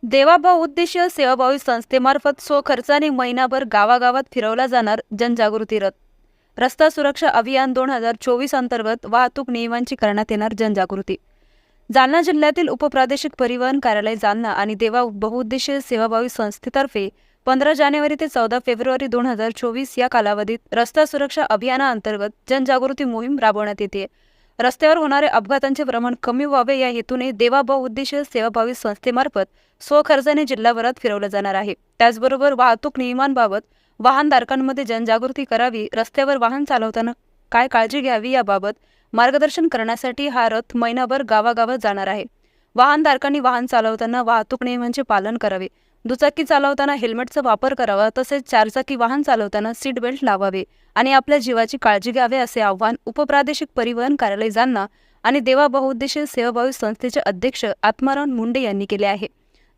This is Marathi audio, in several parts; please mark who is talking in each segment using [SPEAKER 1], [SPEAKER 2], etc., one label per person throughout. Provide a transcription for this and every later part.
[SPEAKER 1] देवाभाऊ उद्देशीय सेवाभावी संस्थेमार्फत स्वखर्चाने महिनाभर गावागावात फिरवला जाणार जनजागृती रथ। रस्ता सुरक्षा अभियान 2024 अंतर्गत वाहतूक नियमांची करण्यात येणार जनजागृती। जालना जिल्ह्यातील उपप्रादेशिक परिवहन कार्यालय जालना आणि देवा बहुउद्देशीय सेवाभावी संस्थेतर्फे 15 जानेवारी ते 14 फेब्रुवारी 2024 या कालावधीत रस्ता सुरक्षा अभियानाअंतर्गत जनजागृती मोहीम राबवण्यात येते। रस्त्यावर होणाऱ्या अपघातांचे प्रमाण कमी व्हावे या हेतूने देवा बहुउद्देशीय सेवाभावी संस्थेमार्फत स्वखर्चाने जिल्हाभरात फिरवलं जाणार आहे। त्याचबरोबर वाहतूक नियमांबाबत वाहनधारकांमध्ये जनजागृती करावी, रस्त्यावर वाहन चालवताना काय काळजी घ्यावी याबाबत मार्गदर्शन करण्यासाठी हा रथ महिनाभर गावागावात जाणार आहे। वाहनधारकांनी वाहन चालवताना वाहतूक नियमांचे पालन करावे, दुचाकी चालवताना हेल्मेटचा वापर करावा, तसेच चारचाकी वाहन चालवताना सीट बेल्ट लावावे आणि आपल्या जीवाची काळजी घ्यावी असे आवाहन उपप्रादेशिक परिवहन कार्यालय जालना आणि देवा बहुउद्देशीय सेवाभावी संस्थेचे अध्यक्ष आत्माराम मुंडे यांनी केले आहे।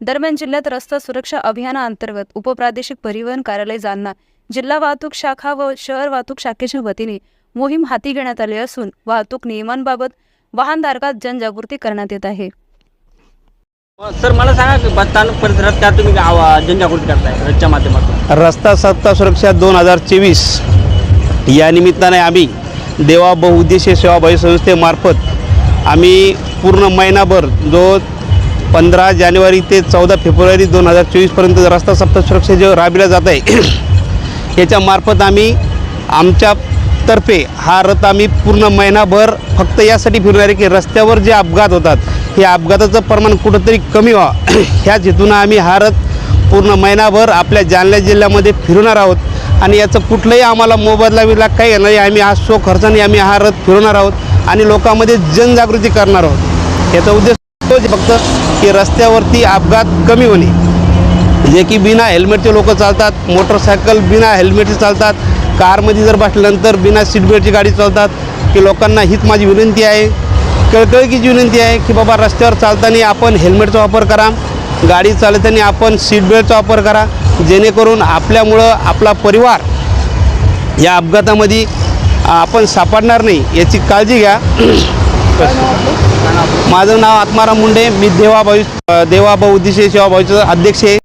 [SPEAKER 1] दरम्यान जिल्ह्यात रस्ता सुरक्षा अभियानाअंतर्गत उपप्रादेशिक परिवहन कार्यालय जालना, जिल्हा वाहतूक शाखा व शहर वाहतूक शाखेच्या वतीने मोहीम हाती घेण्यात आली असून वाहतूक नियमांबाबत वाहनधारकात जनजागृती करण्यात येत आहे।
[SPEAKER 2] सर मला सांगा की बसस्थानक परिसरात त्या तुम्ही जनजागृती करताय रथच्या माध्यमातून।
[SPEAKER 3] रस्ता सप्ताह सुरक्षा 2024 या निमित्ताने आम्ही देवा बहुउद्देशीय सेवाभावी संस्थेमार्फत आम्ही पूर्ण महिनाभर जो 15 जानेवारी ते 14 फेब्रुवारी 2024 पर्यंत रस्ता सप्ताह सुरक्षा जो राबविला जात आहे याच्यामार्फत आम्ही आमच्यातर्फे हा रथ आम्ही पूर्ण महिनाभर फक्त यासाठी फिरणार आहे की रस्त्यावर जे अपघात होतात हे अपघाताचं प्रमाण कुठंतरी कमी व्हावं ह्याच हेतून आम्ही हा रथ पूर्ण महिनाभर आपल्या जालना जिल्ह्यामध्ये फिरवणार आहोत आणि याचं कुठलंही आम्हाला मोबदला काही नाही। आम्ही हा स्वखर्चाने आम्ही हा रथ फिरवणार आहोत आणि लोकांमध्ये जनजागृती करणार आहोत। याचा उद्देश तोच फक्त की रस्त्यावरती अपघात कमी होणे, जे की बिना हेल्मेटचे लोक चालतात, मोटरसायकल बिना हेल्मेटचे चालतात, कारमध्ये जर बसल्यानंतर बिना सीट बेल्टची गाडी चालतात, की लोकांना हीच माझी विनंती आहे, कळकळीची विनंती आहे की बाबा रस्त्यावर चालताना आपण हेल्मेटचा वापर करा, गाडी चालवताना आपण सीट बेल्टचा वापर करा, जेणेकरून आपल्यामुळं आपला परिवार या अपघातामध्ये आपण सापडणार नाही याची काळजी घ्या। माझं नाव आत्माराम मुंडे, मी देवा बहुउद्देशीय सेवाभावीचा अध्यक्ष आहे।